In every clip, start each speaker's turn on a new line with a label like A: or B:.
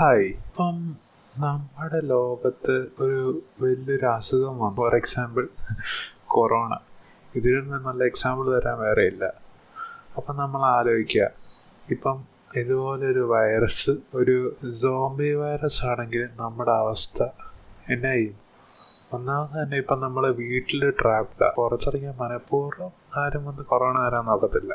A: Hi. ഇപ്പം നമ്മുടെ ലോകത്ത് ഒരു വലിയൊരു അസുഖം വന്നു. For example corona. ഇതിൽ നിന്ന് നല്ല എക്സാമ്പിൾ തരാൻ വേറെ ഇല്ല. അപ്പം നമ്മൾ ആലോചിക്കുക, ഇപ്പം ഇതുപോലൊരു വൈറസ് ഒരു സോംബി വൈറസ് ആണെങ്കിൽ നമ്മുടെ അവസ്ഥ എന്നാ ചെയ്യും? ഒന്നാമത് തന്നെ ഇപ്പം നമ്മൾ വീട്ടിൽ ട്രാപ്ഡാണ്. പുറത്തിറങ്ങിയ മനഃപൂർവ്വം ആരും വന്ന് കൊറോണ വരാൻ നോക്കത്തില്ല.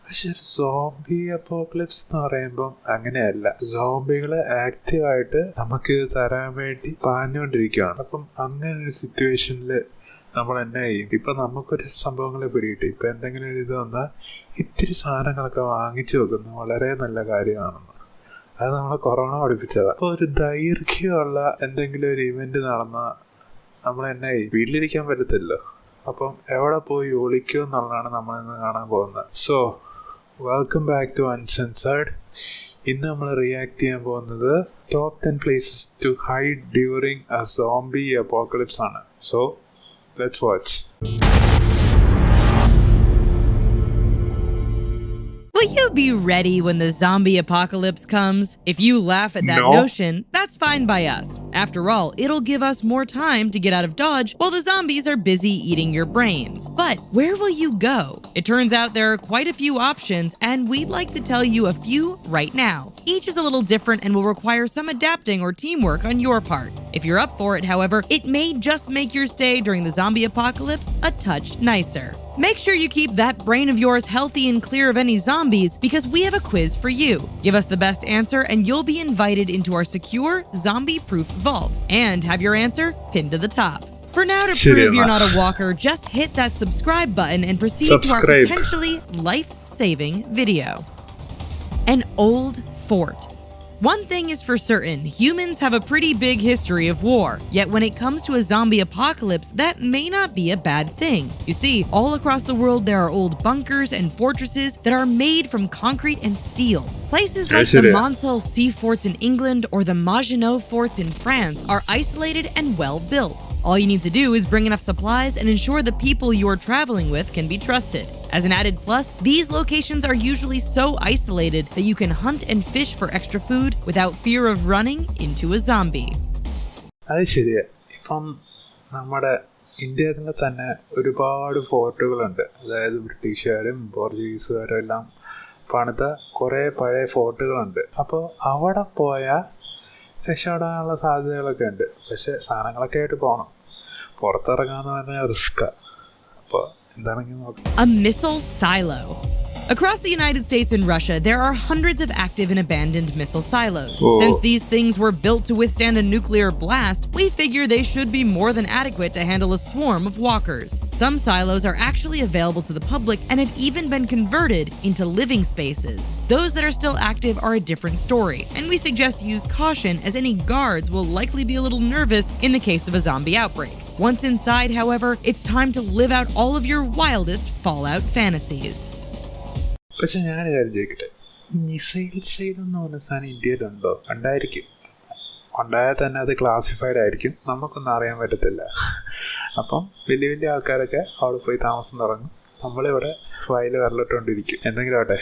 A: പക്ഷെ ഒരു സോംബി അപ്പോക്ലിപ്സ് എന്ന് പറയുമ്പം അങ്ങനെയല്ല. സോംബികളെ ആക്റ്റീവായിട്ട് നമുക്ക് ഇത് തരാൻ വേണ്ടി പാഞ്ഞുകൊണ്ടിരിക്കുകയാണ്. അപ്പം അങ്ങനെ ഒരു സിറ്റുവേഷനിൽ നമ്മൾ എന്നാ ചെയ്യും? ഇപ്പം നമുക്കൊരു സംഭവങ്ങളെ പിടിയിട്ട് ഇപ്പം എന്തെങ്കിലും ഒരു ഇത് വന്നാൽ ഇത്തിരി സാധനങ്ങളൊക്കെ വാങ്ങിച്ചു വെക്കുന്നത് വളരെ നല്ല കാര്യമാണെന്ന്. അത് നമ്മളെ കൊറോണ പഠിപ്പിച്ചതാണ്. അപ്പോൾ ഒരു ദൈർഘ്യമുള്ള എന്തെങ്കിലും ഒരു ഇവന്റ് നടന്നാൽ നമ്മൾ എന്നാ ചെയ്യും? വീട്ടിലിരിക്കാൻ പറ്റത്തില്ലോ. അപ്പം എവിടെ പോയി ഒളിക്കും എന്നുള്ളതാണ് നമ്മളിന്ന് കാണാൻ പോകുന്നത്. So welcome back to uncensored. ഇന്ന് നമ്മൾ റിയാക്ട് ചെയ്യാൻ പോകുന്നത് top 10 places to hide during a zombie apocalypse ആണ്. So let's watch.
B: Will you be ready when the zombie apocalypse comes? If you laugh at that notion, that's fine by us. After all, it'll give us more time to get out of Dodge while the zombies are busy eating your brains. But where will you go? It turns out there are quite a few options, and we'd like to tell you a few right now. Each is a little different and will require some adapting or teamwork on your part. If you're up for it, however, it may just make your stay during the zombie apocalypse a touch nicer. Make sure you keep that brain of yours healthy and clear of any zombies, because we have a quiz for you. Give us the best answer and you'll be invited into our secure, zombie-proof vault and have your answer pinned to the top. For now, to prove you're not a walker, just hit that subscribe button and proceed to our potentially life-saving video. An old fort. One thing is for certain, humans have a pretty big history of war. Yet when it comes to a zombie apocalypse, that may not be a bad thing. You see, all across the world there are old bunkers and fortresses that are made from concrete and steel. Places like the Moncel Sea Forts in England or the Maginot Forts in France are isolated and well built. All you need to do is bring enough supplies and ensure the people you are traveling with can be trusted. As an added plus, these locations are usually so isolated that you can hunt and fish for extra food without fear of running into a zombie.
A: അത് ശരിയാ. ഇപ്പം നമ്മുടെ ഇന്ത്യയിൽ തന്നെ ഒരുപാട് ഫോർട്ടുകളുണ്ട്. അതായത് ബ്രിട്ടീഷുകാരും പോർച്ചുഗീസുകാരും എല്ലാം പണിത കുറേ പഴയ ഫോർട്ടുകളുണ്ട്. അപ്പോൾ അവിടെ പോയാൽ രക്ഷപ്പെടാനുള്ള സാധ്യതകളൊക്കെ ഉണ്ട്. പക്ഷെ സാധനങ്ങളൊക്കെ ആയിട്ട് പോകണം. പുറത്തിറങ്ങാന്ന് പറഞ്ഞാൽ റിസ്ക്കാണ്. അപ്പോൾ എന്താണെങ്കിൽ നോക്കാം.
B: A missile silo. Across the United States and Russia, there are hundreds of active and abandoned missile silos. Since these things were built to withstand a nuclear blast, we figure they should be more than adequate to handle a swarm of walkers. Some silos are actually available to the public and have even been converted into living spaces. Those that are still active are a different story, and we suggest use caution as any guards will likely be a little nervous in the case of a zombie outbreak. Once inside, however, it's time to live out all of your wildest Fallout fantasies.
A: പക്ഷെ ഞാൻ വിചാരിച്ചിരിക്കട്ടെ, missile സൈൽ എന്ന് പറഞ്ഞ സാധനം ഇന്ത്യയിലുണ്ടോ? ഉണ്ടായിരിക്കും. ഉണ്ടായാൽ തന്നെ അത് classified ആയിരിക്കും, നമുക്കൊന്നും അറിയാൻ പറ്റത്തില്ല. അപ്പം വലിയ വലിയ ആൾക്കാരൊക്കെ അവിടെ പോയി താമസം തുടങ്ങും. നമ്മളിവിടെ ഫയൽ വരലിട്ടുകൊണ്ടിരിക്കും. എന്തെങ്കിലും ആട്ടെ.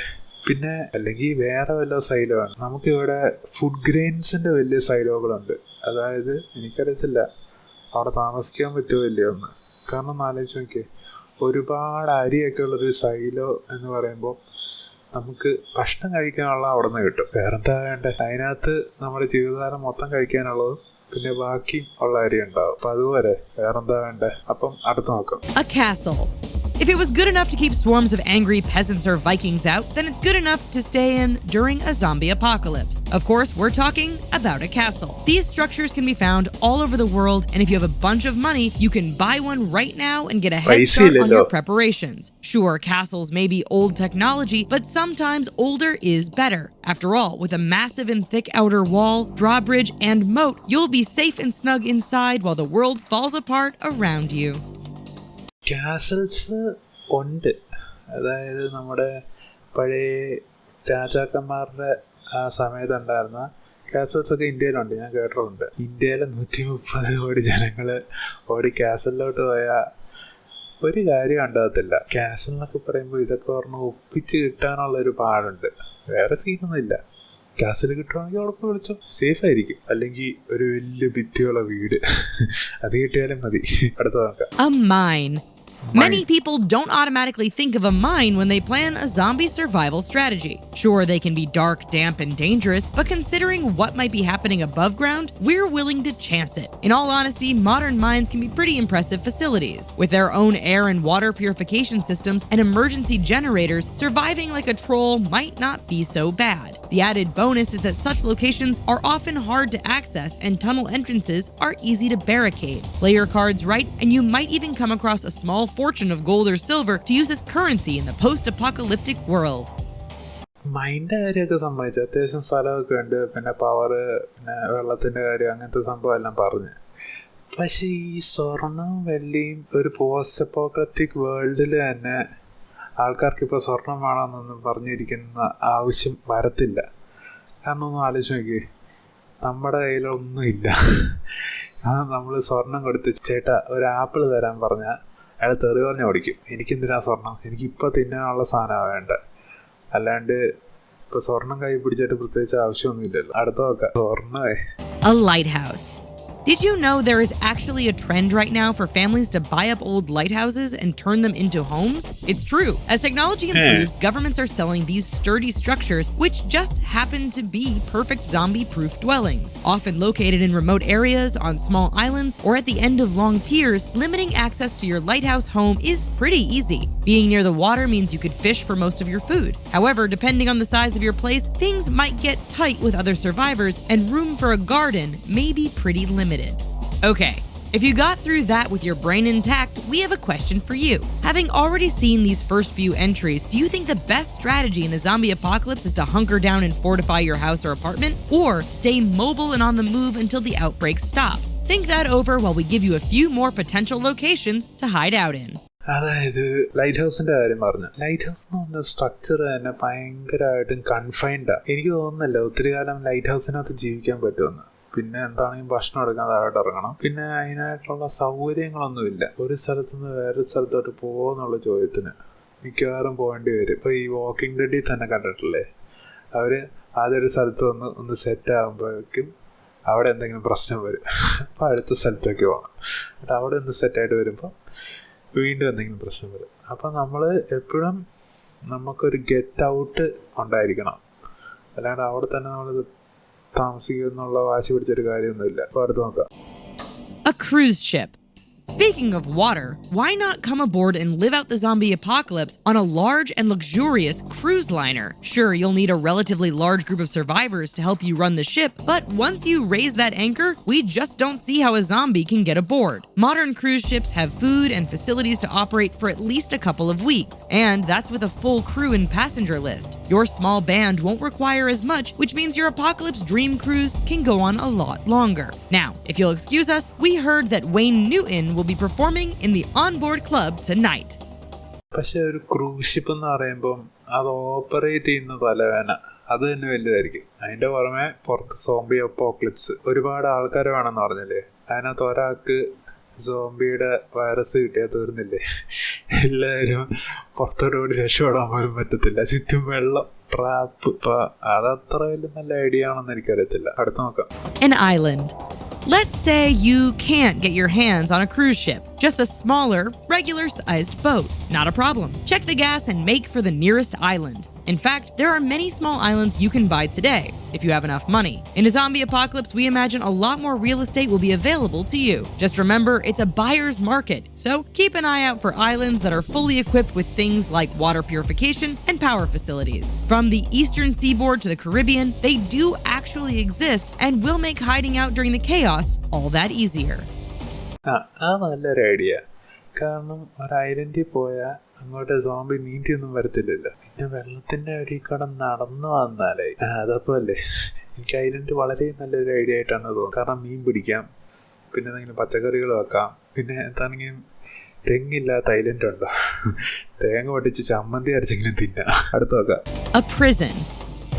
A: പിന്നെ അല്ലെങ്കിൽ വേറെ വല്ല സൈലോ ആണ്. നമുക്കിവിടെ ഫുഡ് ഗ്രെയിൻസിൻ്റെ വലിയ സൈലോകളുണ്ട്. അതായത് എനിക്കറിയത്തില്ല അവിടെ താമസിക്കാൻ പറ്റുമോ ഇല്ലയോ എന്ന്. കാരണം ആലോചിച്ച് നോക്കിയേ, ഒരുപാട് അരിയൊക്കെ ഉള്ളൊരു സൈലോ എന്ന് പറയുമ്പോൾ നമുക്ക് ഭക്ഷണം കഴിക്കാനുള്ള അവിടെ നിന്ന് കിട്ടും. വേറെന്താ വേണ്ടേ? അതിനകത്ത് നമ്മുടെ ജീവിതകാലം മൊത്തം കഴിക്കാനുള്ളതും പിന്നെ ബാക്കി ഉള്ള അരി ഉണ്ടാവും. അപ്പം അതുപോലെ വേറെന്താ വേണ്ടേ? അപ്പം അടുത്ത് നോക്കാം.
B: A castle. If it was good enough to keep swarms of angry peasants or Vikings out, then it's good enough to stay in during a zombie apocalypse. Of course, we're talking about a castle. These structures can be found all over the world, and if you have a bunch of money, you can buy one right now and get a head start on your preparations. Sure, castles may be old technology, but sometimes older is better. After all, with a massive and thick outer wall, drawbridge, and moat, you'll be safe and snug inside while the world falls apart around you.
A: കാസൽസ് ഉണ്ട്. അതായത് നമ്മുടെ പഴയ രാജാക്കന്മാരുടെ ആ സമയത്തുണ്ടായിരുന്ന കാസൽസൊക്കെ ഇന്ത്യയിലുണ്ട്. ഞാൻ കേട്ടിട്ടുണ്ട്. ഇന്ത്യയിലെ 130 കോടി ജനങ്ങൾ ഓടി കാസലിലോട്ട് പോയാൽ ഒരു കാര്യം ഉണ്ടാകത്തില്ല. കാസൽ എന്നൊക്കെ പറയുമ്പോൾ ഇതൊക്കെ പറഞ്ഞ് ഒപ്പിച്ച് കിട്ടാനുള്ളൊരു പാടുണ്ട്. വേറെ സീനൊന്നുമില്ല. ക്യാസിൽ കിട്ടുവാണെങ്കിൽ അവിടെ പോയി വിളിച്ചോ, സേഫ് ആയിരിക്കും. അല്ലെങ്കിൽ ഒരു വലിയ ഭിത്തിയുള്ള വീട് അത് കിട്ടിയാലും മതി. അടുത്ത നോക്കാം.
B: A mine. Many people don't automatically think of a mine when they plan a zombie survival strategy. Sure, they can be dark, damp, and dangerous, but considering what might be happening above ground, we're willing to chance it. In all honesty, modern mines can be pretty impressive facilities. With their own air and water purification systems and emergency generators, surviving like a troll might not be so bad. The added bonus is that such locations are often hard to access and tunnel entrances are easy to barricade. Play your cards right, and you might even come across a small fortune of gold or silver to use as currency in the post-apocalyptic world.
A: മൈൻ്റെ കാര്യമൊക്കെ സംബന്ധിച്ച് അത്യാവശ്യം സ്ഥലമൊക്കെ ഉണ്ട്, പിന്നെ power, പിന്നെ വെള്ളത്തിൻ്റെ കാര്യം, അങ്ങനത്തെ സംഭവം എല്ലാം പറഞ്ഞ്. പക്ഷേ ഈ സ്വർണവും വെള്ളിയും ഒരു പോസ്റ്റ് അപ്പോക്രാറ്റിക് വേൾഡിൽ തന്നെ ആൾക്കാർക്ക് ഇപ്പോൾ സ്വർണം വേണമെന്നൊന്നും പറഞ്ഞിരിക്കുന്ന ആവശ്യം വരത്തില്ല. കാരണം ഒന്നും ആലോചിച്ച് നോക്കി, നമ്മുടെ കയ്യിലൊന്നുമില്ല. നമ്മൾ സ്വർണം കൊടുത്ത് ചേട്ടാ ഒരു ആപ്പിൾ തരാൻ പറഞ്ഞാൽ അയാൾ തെറി പറഞ്ഞ് ഓടിക്കും. എനിക്കെന്തിനാ സ്വർണം, എനിക്കിപ്പോൾ തിന്നാനുള്ള സാധനമാണ് വേണ്ടത്. അല്ലാണ്ട് ഇപ്പോൾ സ്വർണം കൈ പിടിച്ചിട്ട് പ്രത്യേകിച്ച് ആവശ്യമൊന്നുമില്ലല്ലോ. അടുത്ത നോക്കാം, സ്വർണ്ണമേ.
B: A lighthouse. Did you know there is actually a trend right now for families to buy up old lighthouses and turn them into homes? It's true. As technology improves, governments are selling these sturdy structures, which just happen to be perfect zombie-proof dwellings. Often located in remote areas, on small islands, or at the end of long piers, limiting access to your lighthouse home is pretty easy. Being near the water means you could fish for most of your food. However, depending on the size of your place, things might get tight with other survivors, and room for a garden may be pretty limited. Okay, if you got through that with your brain intact, we have a question for you. Having already seen these first few entries, do you think the best strategy in a zombie apocalypse is to hunker down and fortify your house or apartment, or stay mobile and on the move until the outbreak stops? Think that over while we give you a few more potential locations to hide out in.
A: അതായത് light ഹൗസിൻ്റെ കാര്യം പറഞ്ഞു. Light house എന്ന് പറഞ്ഞ structure തന്നെ ഭയങ്കരമായിട്ടും കൺഫൈൻഡാണ്. എനിക്ക് തോന്നുന്നില്ല ഒത്തിരി കാലം ലൈറ്റ് ഹൗസിനകത്ത് ജീവിക്കാൻ പറ്റുമെന്ന്. പിന്നെ എന്താണെങ്കിലും ഭക്ഷണം എടുക്കാൻ താഴോട്ട് ഇറങ്ങണം. പിന്നെ അതിനായിട്ടുള്ള സൗകര്യങ്ങളൊന്നുമില്ല. ഒരു സ്ഥലത്തു നിന്ന് വേറൊരു സ്ഥലത്തോട്ട് പോകുമെന്നുള്ള ചോദ്യത്തിന് മിക്കവാറും പോകേണ്ടി വരും. ഇപ്പോൾ ഈ വാക്കിംഗ് ഡെഡിൽ തന്നെ കണ്ടിട്ടില്ലേ, അവർ ആദ്യം ഒരു സ്ഥലത്ത് ഒന്ന് സെറ്റ് ആകുമ്പോഴേക്കും അവിടെ എന്തെങ്കിലും പ്രശ്നം വരും. അപ്പോൾ അടുത്ത സ്ഥലത്തേക്ക് പോകണം. എന്നിട്ട് അവിടെ ഒന്ന് സെറ്റായിട്ട് വരുമ്പോൾ വീണ്ടും എന്തെങ്കിലും പ്രശ്നം വരും. അപ്പം നമ്മൾ എപ്പോഴും നമുക്കൊരു ഗെറ്റ് ഔട്ട് ഉണ്ടായിരിക്കണം. അല്ലാണ്ട് അവിടെ തന്നെ നമ്മൾ താമസിക്കുന്നുള്ള വാശി പിടിച്ചൊരു കാര്യമൊന്നുമില്ല. അപ്പോൾ അടുത്ത് നോക്കാം.
B: A cruise ship. Speaking of water, why not come aboard and live out the zombie apocalypse on a large and luxurious cruise liner? Sure, you'll need a relatively large group of survivors to help you run the ship, but once you raise that anchor, we just don't see how a zombie can get aboard. Modern cruise ships have food and facilities to operate for at least a couple of weeks, and that's with a full crew and passenger list. Your small band won't require as much, which means your apocalypse dream cruise can go on a lot longer. Now, if you'll excuse us, we heard that Wayne Newton will be performing in the onboard club tonight.
A: പക്ഷെ ഒരു cruise ship എന്ന് പറയുമ്പം അത് operate ചെയ്യുന്ന തലവേന അത് തന്നെ വലുതായിരിക്കും. അതിൻ്റെ പുറമെ പുറത്ത് സോംബി അപ്പോക്ലിപ്സ് ഒരുപാട് ആൾക്കാർ വേണമെന്ന് പറഞ്ഞില്ലേ, അതിനകത്ത് ഒരാൾക്ക് സോംബിയുടെ വൈറസ് കിട്ടിയാൽ തീർന്നില്ലേ, എല്ലാവരും പുറത്തോടുകൂടി രക്ഷപ്പെടാൻ പോലും പറ്റത്തില്ല. ചുറ്റും വെള്ളം, ട്രാപ്പ്. ഇപ്പം അതത്ര വലിയ നല്ല ഐഡിയ ആണെന്ന് എനിക്കറിയത്തില്ല. അടുത്ത് നോക്കാം.
B: An island. Let's say you can't get your hands on a cruise ship, just a smaller, regular-sized boat. Not a problem. Check the gas and make for the nearest island. In fact, there are many small islands you can buy today, if you have enough money. In a zombie apocalypse, we imagine a lot more real estate will be available to you. Just remember, it's a buyer's market, so keep an eye out for islands that are fully equipped with things like water purification and power facilities. From the eastern seaboard to the Caribbean, they do actually exist and will make hiding out during the chaos all that easier.
A: നല്ലൊരു idea. കാരണം ഒരു ഐലൻഡിൽ പോയാൽ അങ്ങോട്ട് zombie നീന്തിയൊന്നും വരത്തില്ലല്ലോ. പിന്നെ വെള്ളത്തിൻ്റെ അടിയിൽ കൂടെ നടന്നു വന്നാലേ അതപ്പോൾ അല്ലേ. എനിക്ക് ഐലൻഡ് വളരെ നല്ലൊരു ഐഡിയ ആയിട്ടാണ് തോന്നുന്നത്. കാരണം മീൻ പിടിക്കാം, പിന്നെ എന്തെങ്കിലും പച്ചക്കറികൾ വെക്കാം, പിന്നെ എന്താണെങ്കിലും തെങ്ങില്ലാത്ത ഐലൻഡ് ഉണ്ടോ, തേങ്ങ പൊട്ടിച്ച് ചമ്മന്തി അരച്ചെങ്കിലും തിന്നാം. അടുത്ത് നോക്കാം.
B: A prison.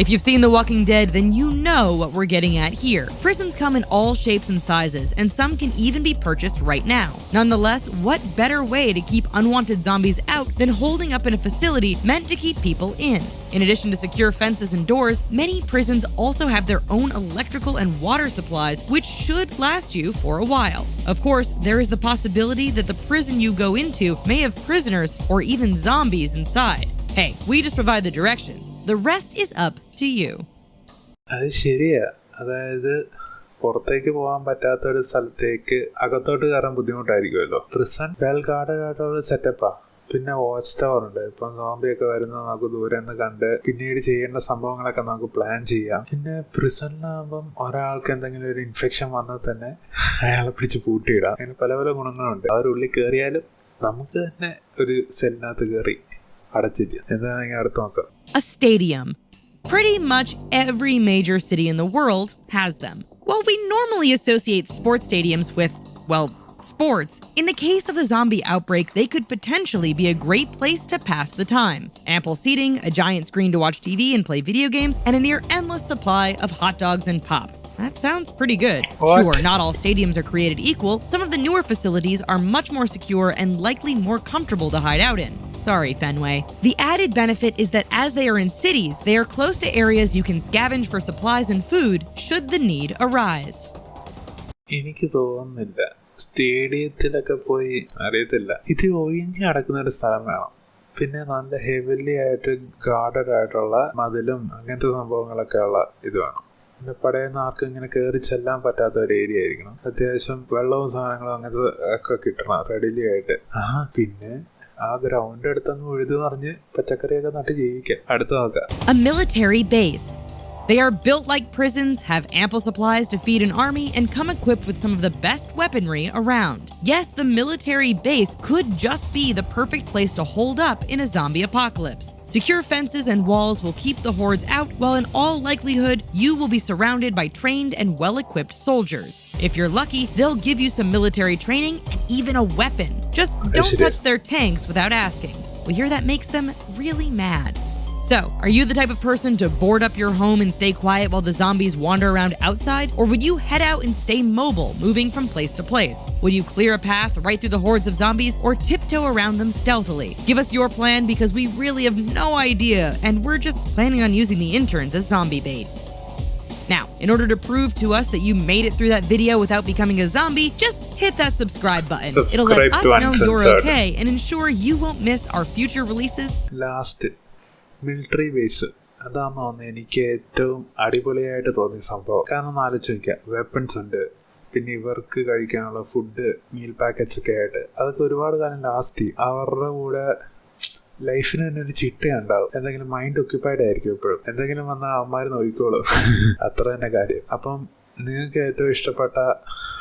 B: If you've seen The Walking Dead, then you know what we're getting at here. Prisons come in all shapes and sizes, and some can even be purchased right now. Nonetheless, what better way to keep unwanted zombies out than holding up in a facility meant to keep people in? In addition to secure fences and doors, many prisons also have their own electrical and water supplies, which should last you for a while. Of course, there is the possibility that the prison you go into may have prisoners or even zombies inside. Hey, we just provide the directions. The rest is up to you.
A: അത് ശരിയാ. അതായത് പുറത്തേക്ക് പോകാൻ പറ്റാത്ത ഒരു സ്ഥലത്തേക്ക് അകത്തോട്ട് കയറാൻ ബുദ്ധിമുട്ടായിരിക്കുമല്ലോ. പ്രിസൺ വെൽ ഗാർഡഡ് ആയിട്ടുള്ള സെറ്റപ്പാ. പിന്നെ വാച്ച് ടവർ ഉണ്ട്. ഇപ്പം സോംബിയൊക്കെ വരുന്നത് നമുക്ക് ദൂരെ നിന്ന് കണ്ട് പിന്നീട് ചെയ്യേണ്ട സംഭവങ്ങളൊക്കെ നമുക്ക് പ്ലാൻ ചെയ്യാം. പിന്നെ പ്രിസണിലാകുമ്പം ഒരാൾക്ക് എന്തെങ്കിലും ഒരു ഇൻഫെക്ഷൻ വന്നാൽ തന്നെ അയാളെ പിടിച്ച് പൂട്ടിയിടാം. അങ്ങനെ പല പല ഗുണങ്ങളുണ്ട്. അവരുള്ളിൽ കയറിയാലും നമുക്ക് തന്നെ ഒരു സെല്ലിനകത്ത് കയറി അടച്ചിരിക്കാം. എന്താണെങ്കിൽ അടുത്ത് നോക്കാം.
B: A stadium. Pretty much every major city in the world has them. While we normally associate sports stadiums with, well, sports, in the case of the zombie outbreak, they could potentially be a great place to pass the time. Ample seating, a giant screen to watch TV and play video games, and a near endless supply of hot dogs and pop. That sounds pretty good.
A: What?
B: Sure, not all stadiums are created equal. Some of the newer facilities are much more secure and likely more comfortable to hide out in. Sorry, Fenway. The added benefit is that as they are in cities, they are close to areas you can scavenge for supplies and food should the need arise.
A: എനിക്ക് തോന്നുന്നില്ല സ്റ്റേഡിയത്തിലൊക്കെ പോയി അറിയത്തില്ല. ഇത് ഒഴിഞ്ഞ് നടക്കുന്ന ഒരു സ്ഥലം വേണം. പിന്നെ നല്ല ഹെവിലി ആയിട്ട് ഗാർഡഡ് ആയിട്ടുള്ള മതിലും അങ്ങനത്തെ സംഭവങ്ങളൊക്കെ ഉള്ള ഇത് വേണം. പിന്നെ പടയുന്ന ആർക്കും ഇങ്ങനെ കയറി ചെല്ലാൻ പറ്റാത്ത ഒരു ഏരിയ ആയിരിക്കണം. അത്യാവശ്യം വെള്ളവും സാധനങ്ങളും അങ്ങനത്തെ ഒക്കെ കിട്ടണം റെഡിലി ആയിട്ട്. പിന്നെ ആ ഗ്രൗണ്ട് അടുത്തങ്ങ് ഉഴുതു നിറഞ്ഞ് പച്ചക്കറിയൊക്കെ നട്ട് ജീവിക്കാം. അടുത്ത് നോക്കാം.
B: A military base. They are built like prisons, have ample supplies to feed an army, and come equipped with some of the best weaponry around. Yes, the military base could just be the perfect place to hold up in a zombie apocalypse. Secure fences and walls will keep the hordes out, while in all likelihood, you will be surrounded by trained and well-equipped soldiers. If you're lucky, they'll give you some military training and even a weapon. Just don't touch their tanks without asking. We hear that makes them really mad. So, are you the type of person to board up your home and stay quiet while the zombies wander around outside? Or would you head out and stay mobile, moving from place to place? Would you clear a path right through the hordes of zombies or tiptoe around them stealthily? Give us your plan because we really have no idea and we're just planning on using the interns as zombie bait. Now, in order to prove to us that you made it through that video without becoming a zombie, just hit that subscribe button. It'll let us know you're okay and ensure you won't miss our future releases.
A: Last military base. അതാണെന്ന് തോന്നുന്നത് എനിക്ക് ഏറ്റവും അടിപൊളിയായിട്ട് തോന്നിയ സംഭവം. കാരണം ആലോചിച്ച് നോക്കുക, വെപ്പൺസ് ഉണ്ട്, പിന്നെ ഇവർക്ക് കഴിക്കാനുള്ള ഫുഡ്, മീൽ പാക്കറ്റ്സ് ഒക്കെ ആയിട്ട് അതൊക്കെ ഒരുപാട് കാലം ലാസ്റ്റ് ചെയ്യും. അവരുടെ കൂടെ ലൈഫിന് തന്നെ ഒരു ചിട്ടയുണ്ടാവും. എന്തെങ്കിലും മൈൻഡ് ഒക്യുപ്പൈഡ് ആയിരിക്കും എപ്പോഴും. എന്തെങ്കിലും വന്നാൽ അവന്മാർ നോക്കിക്കോളും. അത്ര തന്നെ കാര്യം. അപ്പം നിങ്ങൾക്ക് ഏറ്റവും ഇഷ്ടപ്പെട്ട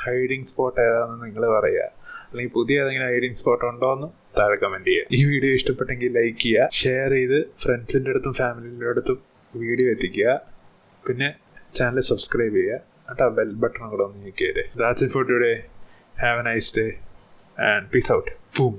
A: ഹൈഡിങ് സ്പോട്ട് ഏതാണെന്ന് നിങ്ങൾ പറയുക. അല്ലെങ്കിൽ പുതിയ ഏതെങ്കിലും ഹൈഡിങ് സ്പോട്ട് ഉണ്ടോ എന്ന് താഴെ കമൻറ്റ് ചെയ്യുക. ഈ വീഡിയോ ഇഷ്ടപ്പെട്ടെങ്കിൽ ലൈക്ക് ചെയ്യുക, ഷെയർ ചെയ്ത് ഫ്രണ്ട്സിൻ്റെ അടുത്തും ഫാമിലിയുടെ അടുത്തും വീഡിയോ എത്തിക്കുക. പിന്നെ ചാനൽ സബ്സ്ക്രൈബ് ചെയ്യുക. എന്നിട്ട് ആ ബെൽ ബട്ടൺ കൂടെ ഒന്ന് ഞെക്കിയത്. That's it for today. Have a nice day and peace out. Boom.